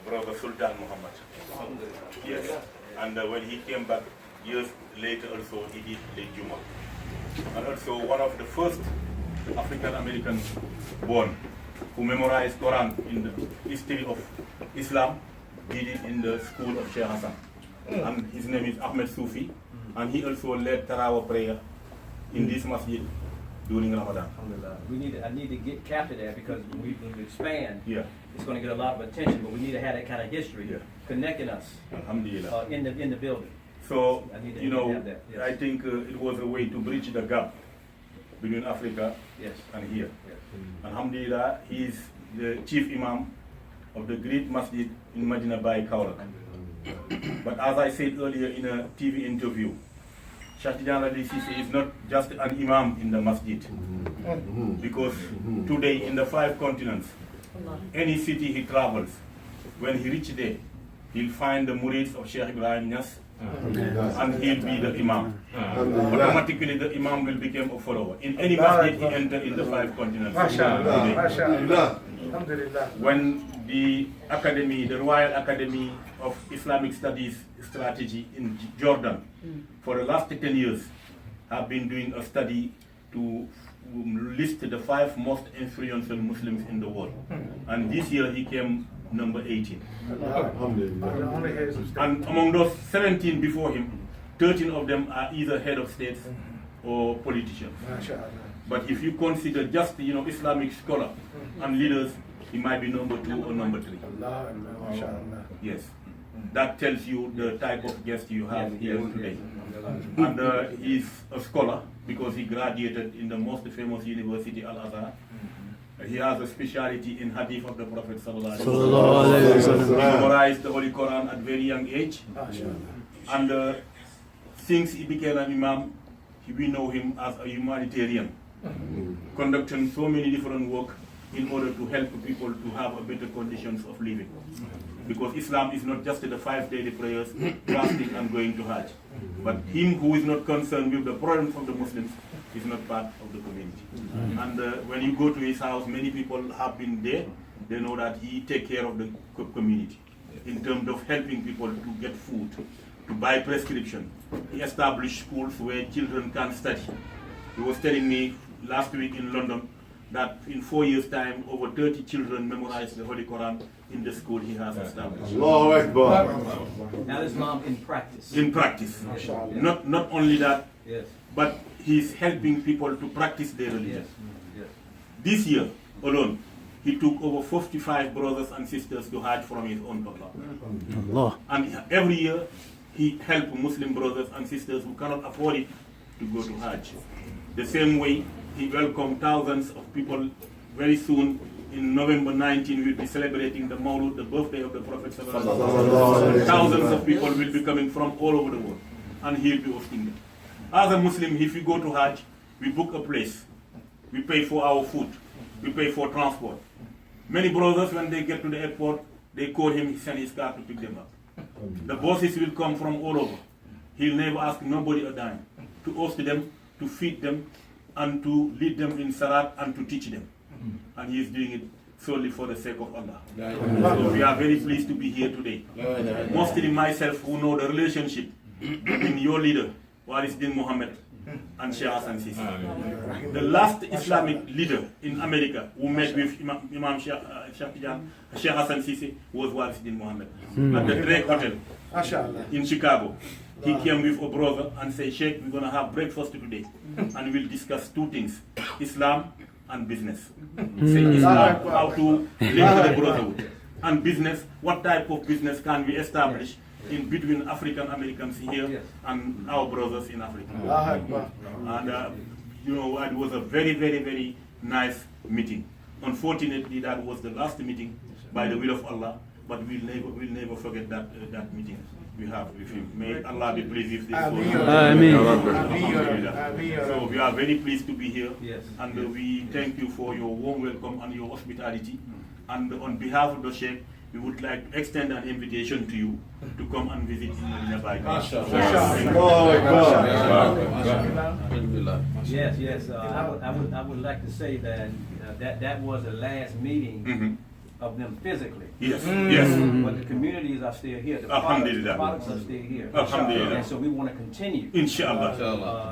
brother Sultan Muhammad. Yes. And when he came back years later also, he did Late Juma. And also one of the first African Americans born who memorized Quran in the history of Islam, did it in the school of Shaykh Hassan. And his name is Ahmed Sufi, and he also led Tarawih prayer in this masjid during Ramadan. I need to get captured there because when we expand, Yeah. it's going to get a lot of attention, but we need to have that kind of history connecting us Alhamdulillah. in the building. So, I need to you know, have that, yes. I think it was a way to bridge the gap between Africa Yes. and here. Yes. Alhamdulillah, he is the chief imam of the great masjid in Medina Bay, Kaulak. But as I said earlier in a TV interview, Shaykh Tijani is not just an imam in the masjid. Because today in the 5 continents, any city he travels, when he reaches there, he'll find the murids of Shaykh Ibrahim Niass, and he'll be the imam. Automatically the imam will become a follower. In any masjid he enters in the 5 continents. When the academy, the Royal Academy of Islamic Studies Strategy in Jordan, for the last 10 years, have been doing a study to list the 5 most influential Muslims in the world. And this year he came number 18. And among those 17 before him, 13 of them are either head of states or politicians. But if you consider just Islamic scholar and leaders, he might be number 2 or number 3. Yes. That tells you the type of guest you have here today. And he's a scholar because he graduated in the most famous university, Al-Azhar. He has a specialty in hadith of the Prophet Sallallahu Alaihi Wasallam. He memorized the Holy Quran at very young age. And since he became an imam, we know him as a humanitarian, conducting so many different work in order to help people to have a better conditions of living. Because Islam is not just the 5 daily prayers, fasting and going to Hajj. But him who is not concerned with the problems of the Muslims is not part of the community. And when you go to his house, many people have been there. They know that he take care of the community in terms of helping people to get food, to buy prescription. He established schools where children can study. He was telling me last week in London that in 4 years' time, over 30 children memorized the Holy Quran in the school he has established. Allahu Akbar. Now Islam in practice. In practice. Not only that, but he's helping people to practice their religion. This year alone, he took over 55 brothers and sisters to Hajj from his own Allah. And every year, he helped Muslim brothers and sisters who cannot afford it to go to Hajj. The same way, he welcomed thousands of people. Very soon, in November 19, we'll be celebrating the Mawlud, the birthday of the Prophet. Thousands of people will be coming from all over the world, and he'll be hosting them. As a Muslim, if we go to Hajj, we book a place. We pay for our food. We pay for transport. Many brothers, when they get to the airport, they call him, he send his car to pick them up. The bosses will come from all over. He'll never ask nobody a dime to host them, to feed them, and to lead them in Salat and to teach them. And he is doing it solely for the sake of Allah. So we are very pleased to be here today. Mostly myself, who know the relationship between your leader, Waris Din Muhammad, and Shaykh Hassan Sisi. The last Islamic leader in America who met with Imam Shaykh Hassan Sisi was Waris Din Muhammad at the Drake Hotel in Chicago. He came with a brother and said, Sheikh, we're going to have breakfast today and we'll discuss 2 things, Islam and business. Say Islam, how to live the brotherhood, and business, what type of business can we establish in between African Americans here and our brothers in Africa. And it was a very, very, very nice meeting. Unfortunately, that was the last meeting by the will of Allah, but we'll never forget that meeting we have with him. May Allah be pleased with this. So we are very pleased to be here, and we thank you for your warm welcome and your hospitality. And on behalf of the Sheikh, we would like to extend an invitation to you to come and visit in Medina Bay. Yes. I would like to say that that was the last meeting of them physically. Yes, yes. But the communities are still here. The Alhamdulillah. products are still here. Alhamdulillah. And so we want to continue. Inshallah.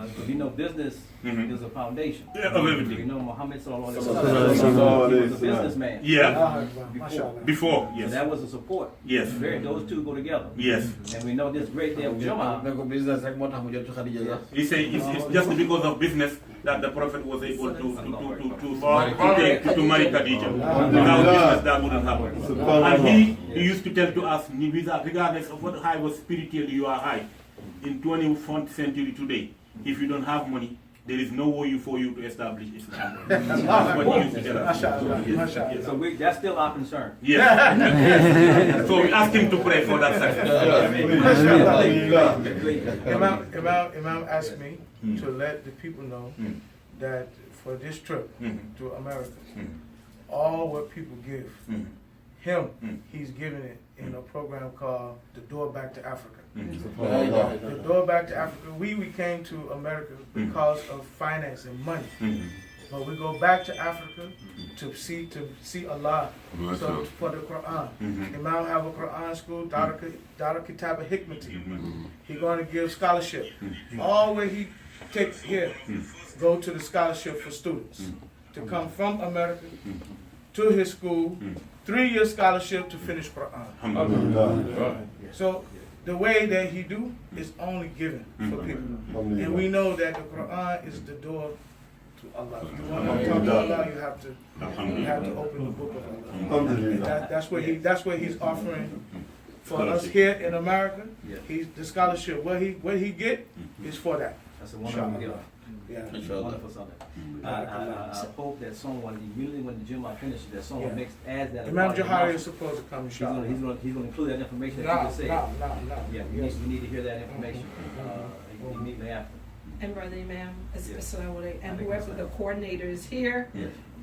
Because we know business is a foundation. Yeah, of everything. We know Muhammad sallallahu alaihi wasallam, he was a businessman. Yeah. Before. Yes. So that was a support. Yes. Those two go together. Yes. And we know this great day of Jummah. He said it's just because of business that the Prophet was able to marry Khadija. Without business, that wouldn't happen. And he used to tell to us, regardless of what high was spiritually you are high, in 21st century today, if you don't have money, there is no way for you to establish Islam. That's what he used to tell us. Yes. So that's still our concern. Yes. So we ask him to pray for that success. Imam asked me to let the people know that for this trip to America, all what people give, he's giving it in a program called The Door Back to Africa. The Door Back to Africa, we came to America because of finance and money. But we go back to Africa to see Allah. So for the Quran. Imam have a Quran school, Dara Kitab Hikmati. He's going to give scholarship. All where he takes here, go to the scholarship for students. To come from America to his school, 3-year scholarship to finish Quran. So the way that he do is only given for people. And we know that the Quran is the door to Allah. If you want to talk to Allah, you have to open the book of Allah. And that's what he's offering for us here in America. The scholarship. What he get is for that. That's a wonderful gift. Yeah. Wonderful something. I hope that someone, immediately when the Jummah finishes, that someone adds that. Imam Jahari is supposed to come. He's going to include that information that you just said. Yeah, we need to hear that information immediately after. And Brother Imam, Assalamu alaikum, and whoever the coordinator is here,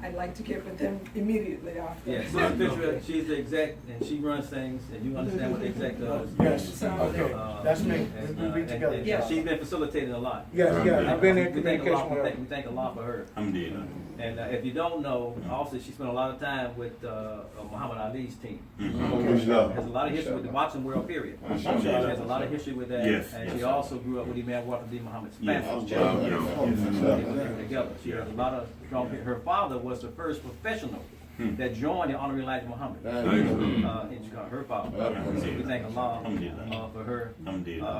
I'd like to get with them immediately after. Yeah, so she's the exec, and she runs things, and you understand what the exec does. Yes, okay, that's me. We be together. And she's been facilitating a lot. Yes, I've been in communication with her. We thank Allah for her. Alhamdulillah. And if you don't know, also she spent a lot of time with Muhammad Ali's team. Has a lot of history with the boxing world, period. She has a lot of history with that. Yes. And she also grew up with Imam Wafdi Muhammad's family. Together. She has a lot of strong. Her father was the first professional that joined the Honorary Elijah Muhammad in Chicago. Her father. So we thank Allah for her.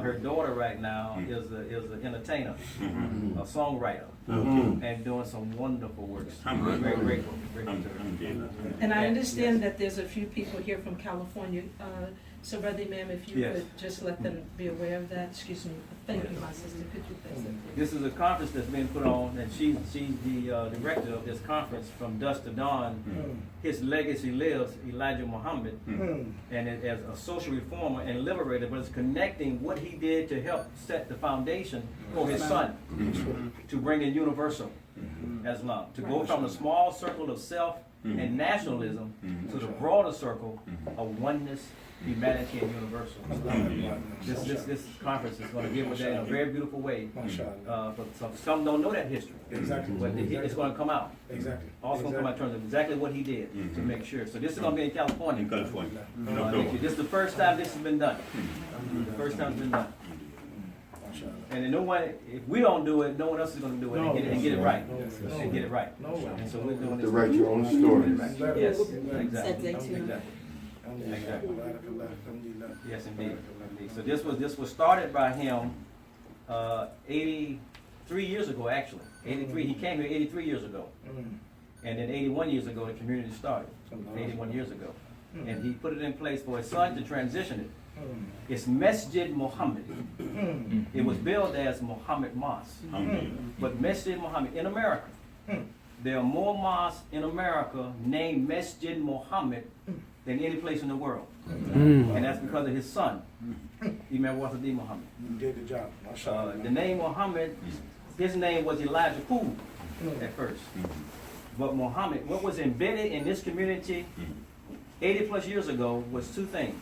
Her daughter right now is an entertainer, a songwriter, and doing some wonderful works. I'm very grateful to her. And I understand that there's a few people here from California. So, Brother Imam, if you could just let them be aware of that. Excuse me. Thank you, my sister. Could you please? This is a conference that's being put on, and she's the director of this conference, From Dusk to Dawn. His legacy lives, Elijah Muhammad, and as a social reformer and liberator, but it's connecting what he did to help set the foundation for his son to bring in universal Islam, to go from the small circle of self and nationalism to the broader circle of oneness, humanity, and universal. This conference is going to give us that in a very beautiful way. Some don't know that history. Exactly. But it's going to come out. Exactly. Also going to come out in terms of exactly what he did to make sure. So this is going to be in California. This is the first time this has been done. The first time it's been done. And then no one, if we don't do it, no one else is going to do it and get it right. And get it right. And so we're doing this. To write your own story. Yes, exactly. Yes, indeed. So this was started by him 83 years ago, actually. 83. He came here 83 years ago, and then 81 years ago the community started. 81 years ago, and he put it in place for his son to transition it. It's Masjid Muhammad. It was billed as Muhammad Mosque, but Masjid Muhammad in America. There are more mosques in America named Masjid Muhammad than any place in the world. And that's because of his son, Imam Wafdi Muhammad. Did the job. The name Muhammad, his name was Elijah Poole at first. But Muhammad, what was embedded in this community 80 plus years ago was two things: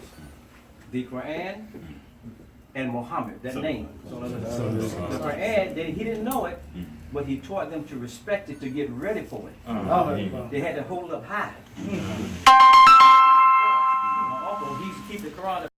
the Quran and Muhammad, that name. So the Quran, he didn't know it, but he taught them to respect it to get ready for it. They had to hold up high. My uncle, he used to keep the Quran